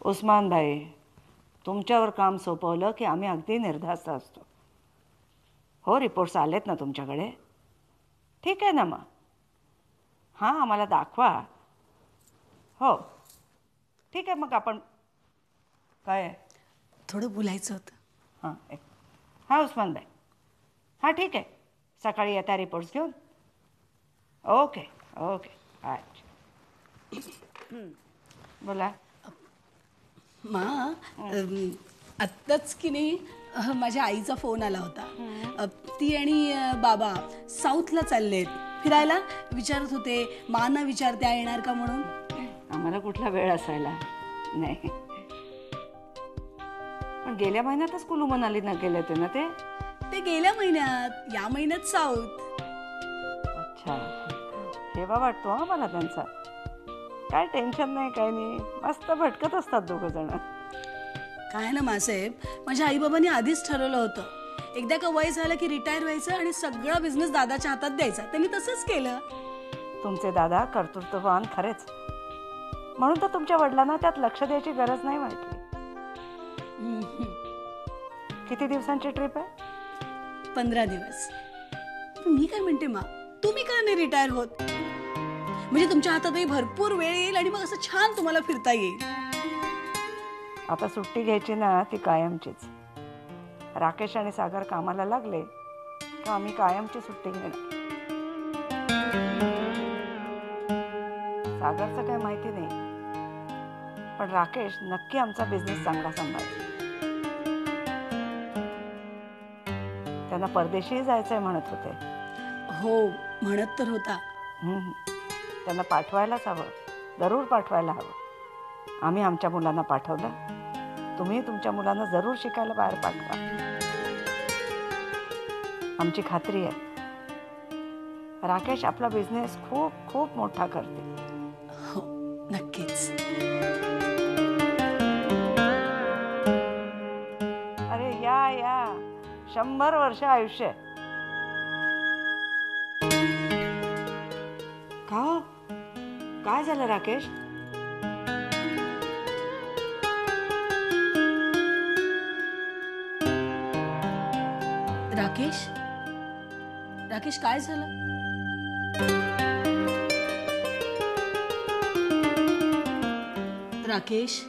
उस्मान भाई, तुमच्यावर काम सोपवलं की आम्ही अगदी निर्धास्त असतो. हो, रिपोर्ट्स आलेत ना तुमच्याकडे? ठीक आहे ना मग. हां, आम्हाला दाखवा. हो ठीक आहे, मग आपण काय थोडं बोलायचं होतं. हां उस्मान भाई, हां ठीक आहे, सकाळी येता रिपोर्ट्स घेऊन. Okay okay. अच्छा बोला. आत्ताच की नाही माझ्या आईचा फोन आला होता. ती आणि बाबा साऊथला चाललेत फिरायला. विचारत होते माना विचारत्या येणार का म्हणून. आम्हाला कुठला वेळ असायला नाही, पण गेल्या महिन्यातच कुलू मनालीला गेले होते ना ते. गेल्या महिन्यात, या महिन्यात साऊथ. अच्छा, हेवा वाटतो हा मला त्यांचा. काय टेन्शन नाही, काय नाही, मस्त भटकत असतात दोघं जण. काय ना मासाहेब, माझ्या आईबाबांनी आधीच ठरवलं होतं एकदा का वय झालं की रिटायर व्हायचं आणि सगळा बिझनेस दादाच्या हातात द्यायचा. त्यांनी तसंच केलं. तुमचे दादा कर्तृत्ववान खरेच, म्हणून तर तुमच्या वडिलांना त्यात लक्ष द्यायची गरज नाही वाटली. किती दिवसांची ट्रिप आहे? 15 दिवस. मी काय म्हणते मा, तुम्ही का नाही रिटायर होत? म्हणजे तुमच्या हातातही भरपूर वेळ येईल आणि मग असं छान तुम्हाला फिरता येईल. आता सुट्टी घ्यायची ना ती कायमचीच. राकेश आणि सागर कामाला लागले तर आम्ही कायमची सुट्टी घेणार. सागरचं काय माहिती नाही, पण राकेश नक्की आमचा बिझनेस चांगला सांभाळेल. त्यांना परदेशी जायचंय म्हणत होते. हो, म्हणत तर होता. त्यांना पाठवायलाच हवं, जरूर पाठवायला हवं. आम्ही आमच्या मुलांना पाठवलं, तुम्ही तुमच्या मुलांना जरूर शिकायला बाहेर पाठवा. आमची खात्री आहे राकेश आपला बिझनेस खूप खूप मोठा करते. हो, नक्कीच. अरे या या, 100 वर्ष आयुष्य. का हो, काय झालं राकेश? राकेश, राकेश काय झालं? राकेश,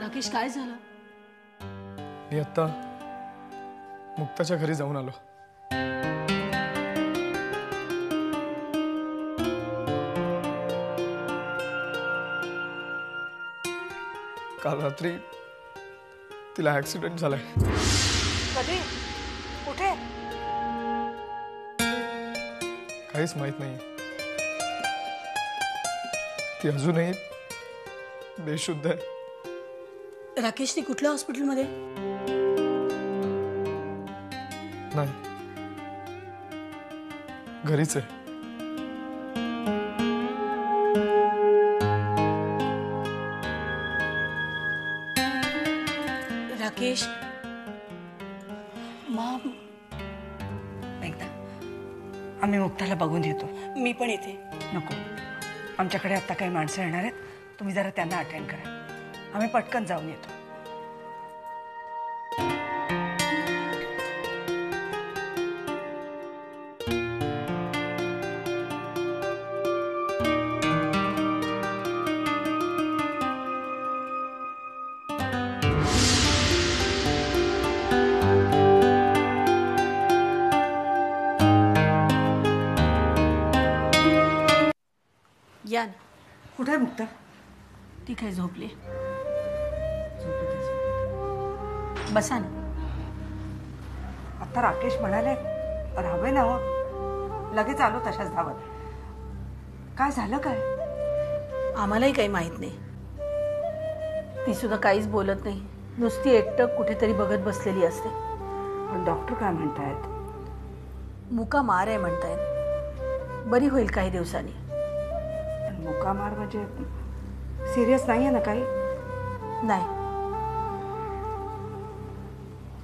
राकेश काय झालं? मी आता मुक्ताच्या घरी जाऊन आलो. काल रात्री तिला ऍक्सिडेंट झालाय. कधी, कुठे? काहीच माहित नाही. ती अजूनही बेशुद्ध आहे. राकेशने कुठल्या हॉस्पिटलमध्ये? नाही, घरीच आहे. राकेश, मॉम, एकदा आम्ही मुक्ताला बघून येतो. मी पण येते. नको, आमच्याकडे आता काही माणसं येणार आहेत, तुम्ही जरा त्यांना अटेंड करा. आम्ही पटकन जाऊन येतो. या ना. कुठे मुक्ता? ती काय झोपली? बसा ना. आता राकेश म्हणाले राहावे ना हो, लगेच आलो तशाच धावत. काय झालं काय? आम्हालाही काही माहित नाही. ती सुद्धा काहीच बोलत नाही, नुसती एकटक कुठेतरी बघत बसलेली असते. पण डॉक्टर काय म्हणतायत? मुका मार आहे म्हणतायत, बरी होईल काही दिवसांनी. मुका मार म्हणजे सिरियस नाही आहे ना काही? नाही.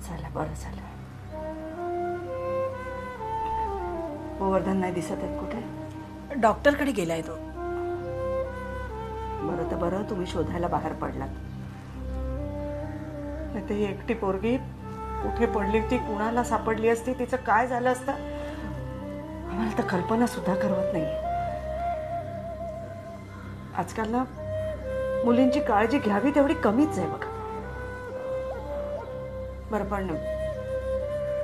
चला बरं झालं. गोवर्धन नाही दिसत आहेत कुठे? डॉक्टरकडे गेलाय तो. बरं तर बरं तुम्ही शोधायला बाहेर पडलात. नाही तर ही एकटी पोरगी कुठे पडली होती, कुणाला सापडली असती, तिचं काय झालं असतं आम्हाला तर कल्पना सुद्धा करवत नाही. आजकाल ना मुलींची काळजी घ्यावी तेवढी कमीच आहे बघा. बरं पण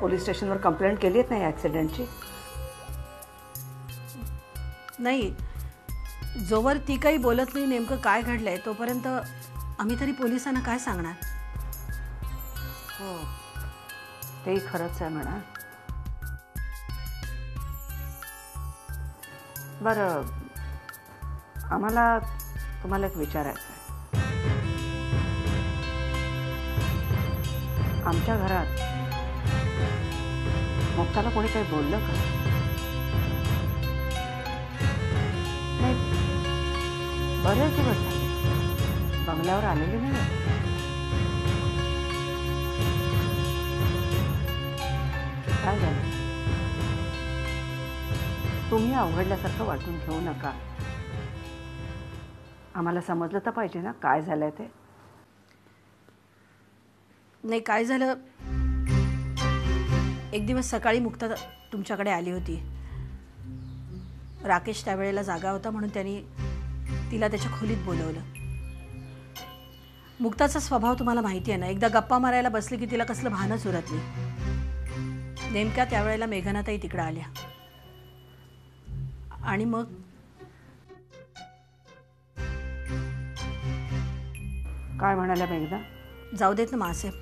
पोलीस स्टेशनवर कंप्लेंट केली आहेत नाही ॲक्सिडेंटची? नाही, जोवर ती काही बोलत नाही नेमकं काय घडलंय तोपर्यंत आम्ही तरी पोलिसांना काय सांगणार. हो तेही खरंच आहे म्हणा. बरं आम्हाला तुम्हाला एक विचारायचं आहे. आमच्या घरात मुक्ताला कोणी काही बोललं का? नाही, बरेच दिवस झाले बंगल्यावर आलेले नाही. काय झालं? तुम्ही अवघडल्यासारखं वाटून घेऊ नका. आम्हाला समजलं तर पाहिजे ना काय झालंय ते. नाही, काय झालं, एक दिवस सकाळी मुक्ता तुमच्याकडे आली होती. राकेश त्यावेळेला जागा होता म्हणून त्यांनी तिला त्याच्या खोलीत बोलवलं. मुक्ताचा स्वभाव तुम्हाला माहिती आहे ना, एकदा गप्पा मारायला बसली की तिला कसलं भानच उरत नाही. नेमक्या त्यावेळेला मेघनाताई तिकडं आल्या आणि मग काय म्हणाल्या मेघना? जाऊ देत ना मासाहेब,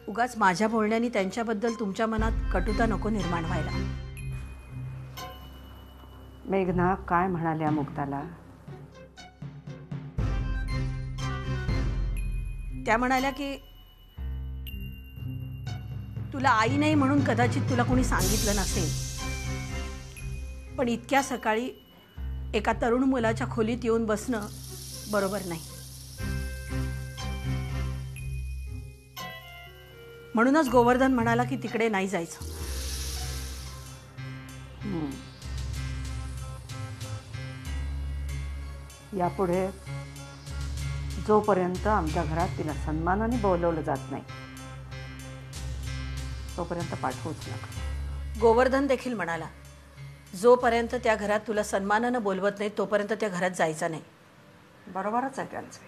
उगाच माझ्या बोलण्याने त्यांच्याबद्दल तुमच्या मनात कटुता नको निर्माण व्हायला. मेघना काय म्हणाल्या मुक्ताला? त्या म्हणाल्या की तुला आई नाही म्हणून कदाचित तुला कोणी सांगितलं नसेल, पण इतक्या सकाळी एका तरुण मुलाच्या खोलीत येऊन बसणं बरोबर नाही. म्हणूनच गोवर्धन म्हणाला की तिकडे नाही जायचं. यापुढे जोपर्यंत आमच्या घरात तिला सन्मानाने बोलवलं जात नाही तोपर्यंत पाठवूच नका. गोवर्धन देखील म्हणाला, जोपर्यंत त्या घरात तुला सन्मानानं बोलवत नाही तोपर्यंत त्या घरात जायचं नाही. बरोबरच आहे त्यांचं.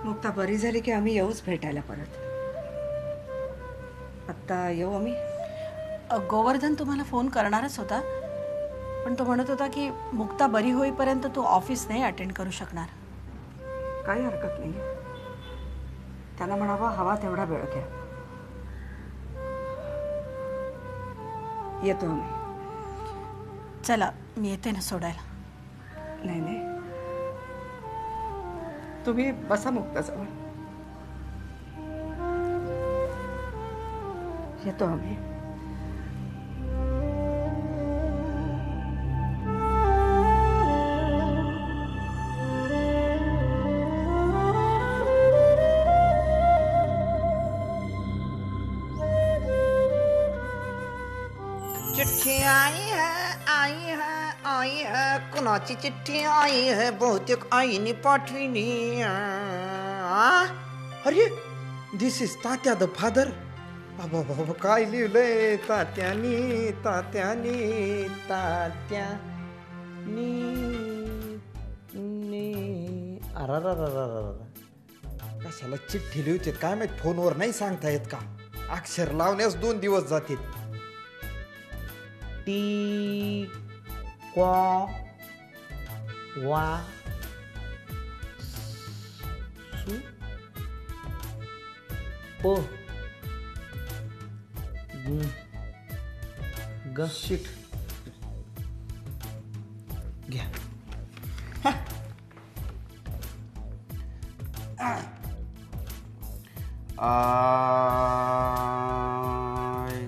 मुक्ता बरी झाली की आम्ही येऊच भेटायला परत. आत्ता येऊ आम्ही? गोवर्धन तुम्हाला फोन करणारच होता, पण तो म्हणत होता की मुक्ता बरी होईपर्यंत तो ऑफिस नाही अटेंड करू शकणार. काही हरकत नाही, त्यांना म्हणावं हवा तेवढा वेळ घ्या. येतो आम्ही. चला, मी येते ना सोडायला. नाही नाही, तुम्ही बसा मुक्ताजवळ. येतो आम्ही. चिट्ठी आई है आई है कुणाची चिठ्ठी आई है बहुतेक आईने पाठविली. अरे दिस इज तात्या द फादर. बाबा बाबा काय लिहिलंय तात्यानी तात्यानी तात्यानी. कशाला चिठ्ठी लिहिते काय माहित, फोनवर नाही सांगता येत का? अक्षर लावण्यास 2 दिवस जातील. टी क्वा वा सु प ग शिट घ्या.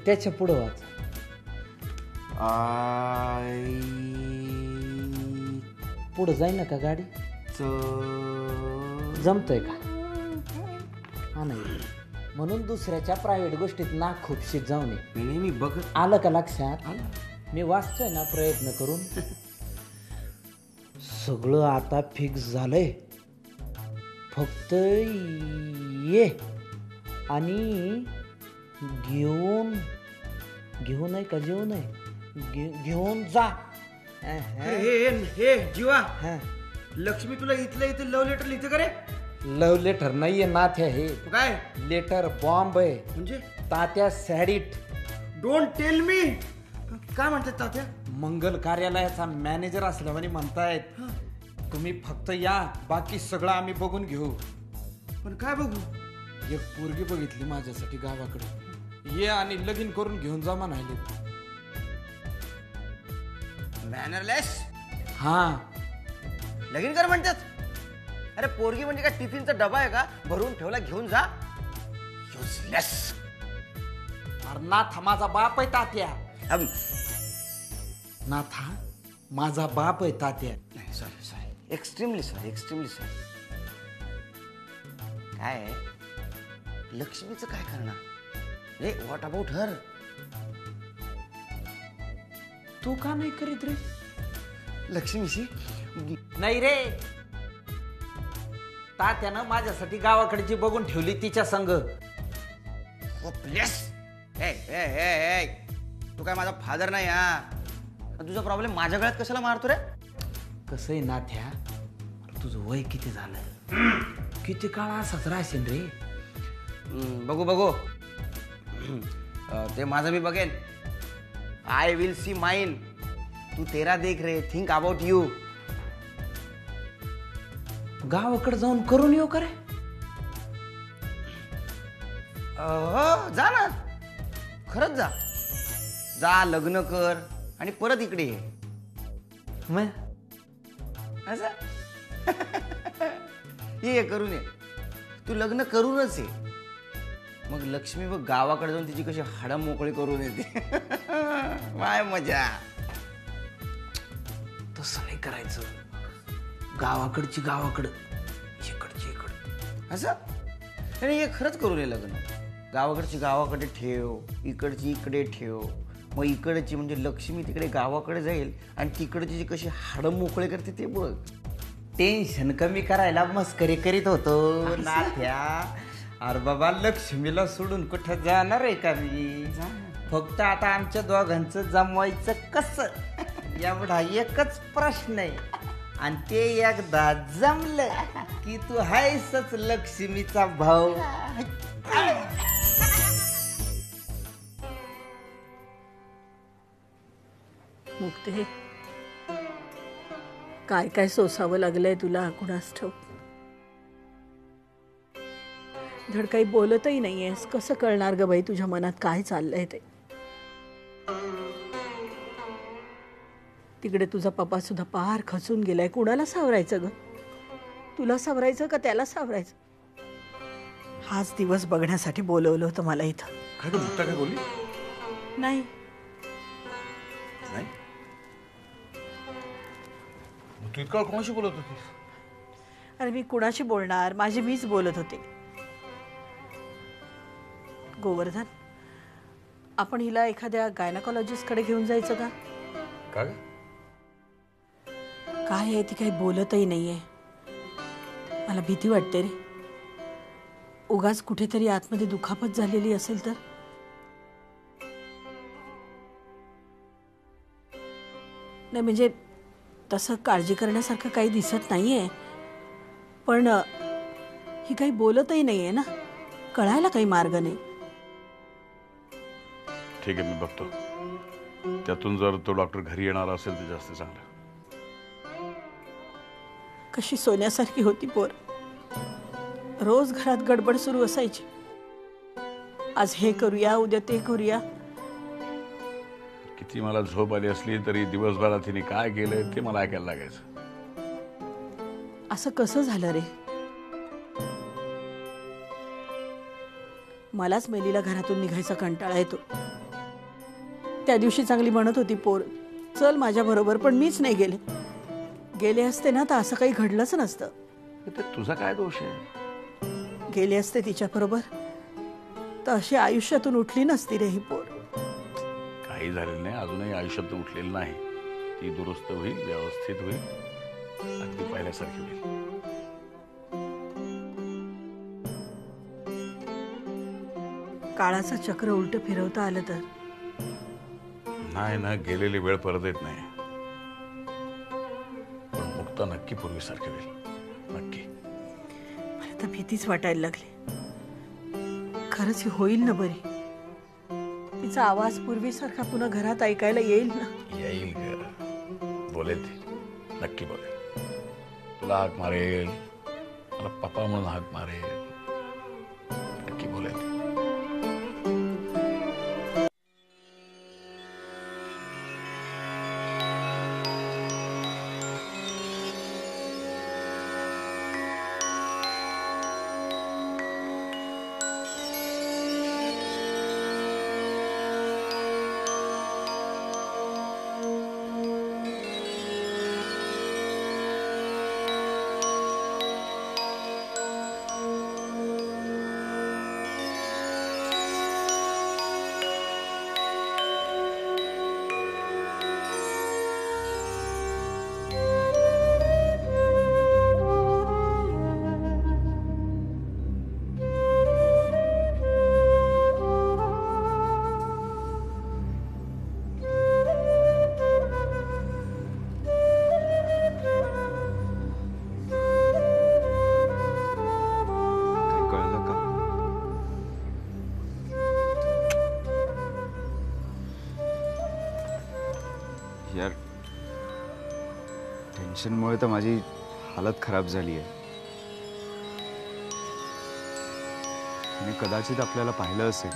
त्याच्या पुढं वाच. आई पुढं जाईन ना का गाडी जमतोय का हा नाही म्हणून दुसऱ्याच्या प्रायव्हेट गोष्टीत ना खूपशीत जाऊ नये मी बघ आलं का लक्षात मी वाचतोय ना प्रयत्न करून सगळं आता फिक्स झालंय फक्त ये आणि घेऊन आहे का जेवण आहे घेऊन जा हे जीवा लक्ष्मी तुला इथलं लव्ह लेटर लिहिते का रे लव्ह लेटर नाहीये नाथ्या हे काय लेटर बॉम्ब आहे म्हणजे तात्या सॅडिट डोंट टेल मी काय म्हणतात तात्या मंगल कार्यालयाचा मॅनेजर असल्यामुळे म्हणतायत तुम्ही फक्त या बाकी सगळं आम्ही बघून घेऊ पण काय बघू एक पोरगी बघितली माझ्यासाठी गावाकडे ये आणि लगीन करून घेऊन जा म्हणाले मॅनरलेस हा लगीन कर म्हणतात अरे पोरगी म्हणजे काय टिफिनचा डबा आहे का भरून ठेवला घेऊन जा युजलेस अरे नाथा माझा बाप आहे तात्या नाथा माझा बाप आहे तात्या नाही सॉरी एक्स्ट्रीमली सॉरी काय लक्ष्मीचं काय करणार रे व्हॉट अबाउट हर तू का नाही करीत रे लक्ष्मीशी नाही रे तात्यानं माझ्यासाठी गावाकडची बघून ठेवली तिच्या संग तू काय माझा फादर नाही हा तुझा प्रॉब्लेम माझ्या गळ्यात कशाला मारतो रे कसं आहे नाथ्या तुझं वय किती झालं किती काळ असाच राहशील रे बघू ते माझं मी बघेन आय विल सी माइन तू तेरा देख रे थिंक अबाउट यू गावाकडे जाऊन करून येऊ का रे हो जा ना खरंच जा लग्न कर आणि परत इकडे ये असं ये करून ये तू लग्न करूनच ये मग लक्ष्मी बघ गावाकडे जाऊन तिची कशी हाडं मोकळी करून येते माय मजा तसं नाही करायचं गावाकडची गावाकडं इकडची इकडं असं आणि हे खरंच करून ये लग्न गावाकडची गावाकडे ठेव इकडची इकडे ठेव मग इकडची म्हणजे लक्ष्मी तिकडे गावाकडे जाईल आणि तिकडची जी कशी हाडं मोकळे करते ते बघ टेन्शन कमी करायला मस्करी करीत होतो नाथ्या अरे बाबा लक्ष्मीला सोडून कुठं जाणार आहे का मी फक्त आता आमच्या दोघांचं जमवायचं कसं एवढा एकच प्रश्न आहे आणि ते एकदा जमलं की तू हायसच लक्ष्मीचा भाऊ मुक्ते काय काय सोसावं लागलंय तुला कुणास ठाऊक धड काही बोलतही नाहीयेस कसं कळणार ग बाई तुझ्या मनात काय चाललंय ते तिकडे तुझा पप्पा सुद्धा पार खचून गेलाय कुणाला सावरायचं ग तुला सावरायचं का त्याला सावरायचं हाच दिवस बघण्यासाठी बोलवलं होतं मला इथं काय बोलली नाही तू इतका कोणाशी बोलत होतीस अरे मी कुणाशी बोलणार माझी मीच बोलत होते गोवर्धन आपण हिला एखाद्या गायनाकॉलॉजिस्टकडे घेऊन जायचं का काय काय आहे ती काही बोलतही नाहीये मला भीती वाटते रे उगाच कुठेतरी आतमध्ये दुखापत झालेली असेल तर नाही म्हणजे तसं काळजी करण्यासारखं काही दिसत नाहीये पण ही काही बोलतही नाहीये ना कळायला काही मार्ग नाही ठीक आहे मी बघतो त्यातून जर तो डॉक्टर घरी येणार असेल तर जास्त चांगलं कशी सोन्यासारखी होती पोर रोज घरात गडबड सुरू असायची आज हे करूया उद्या ते करूया किती मला झोप आली असली तरी दिवसभरात तिने काय केलंय ते मला ऐकायला लागायचं असं कसं झालं रे मलाच मेलीला घरातून निघायचा कंटाळा येतो त्या दिवशी चांगली म्हणत होती पोर चल माझ्या बरोबर पण मीच नाही गेले गेले असते ना तर असं काही घडलंच नसतं. त्यात तुझा काय दोष आहे? गेले असते तिच्याबरोबर तर अशी आयुष्यातून उठली नसती रे ही पोर. काही झालेलं नाही, अजूनही आयुष्यात उठलेलं नाही. ती दुरुस्त होईल, व्यवस्थित होईल, अगदी पहिल्यासारखी होईल. काळाचं चक्र उलट फिरवता आलं तर. नाही ना, गेलेली वेळ परत येत नाही. पण मुक्ता नक्की पूर्वीसारखी होईल, नक्की. मला तर भीतीच वाटायला लागली. खरंच ही होईल ना बरी? तिचा आवाज पूर्वीसारखा पुन्हा घरात ऐकायला येईल ना? येईल ग, बोलेल ती, नक्की बोलेल. तुला हाक मारेल, मला पप्पा म्हणून हाक मारेल, नक्की बोलेल ती. यार, टेन्शनमुळे तर माझी हालत खराब झाली आहे. तिने कदाचित आपल्याला पाहिलं असेल.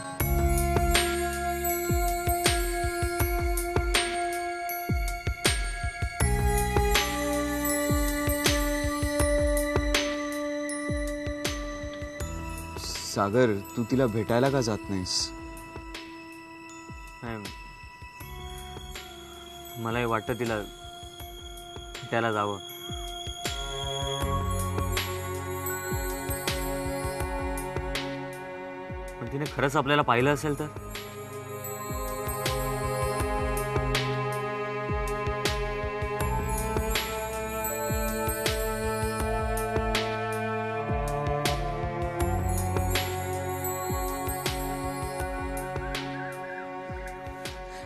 सागर, तू तिला भेटायला का जात नाहीस? मलाही वाटतं तिला त्याला जावं. पण तिने खरंच आपल्याला पाहिलं असेल तर?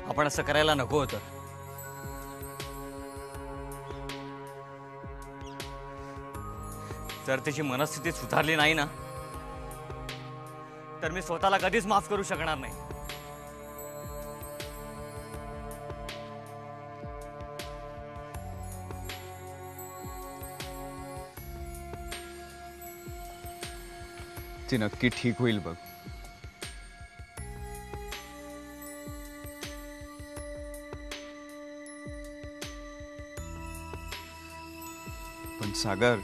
आपण असं करायला नको होतं. जर तिची मनस्थिती सुधारली नाही ना तर मी स्वतःला कधीच माफ करू शकणार नाही. ती नक्की ठीक होईल बघ. पण सागर,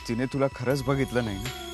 तिने तुला खरंच बघितलं नाही ना?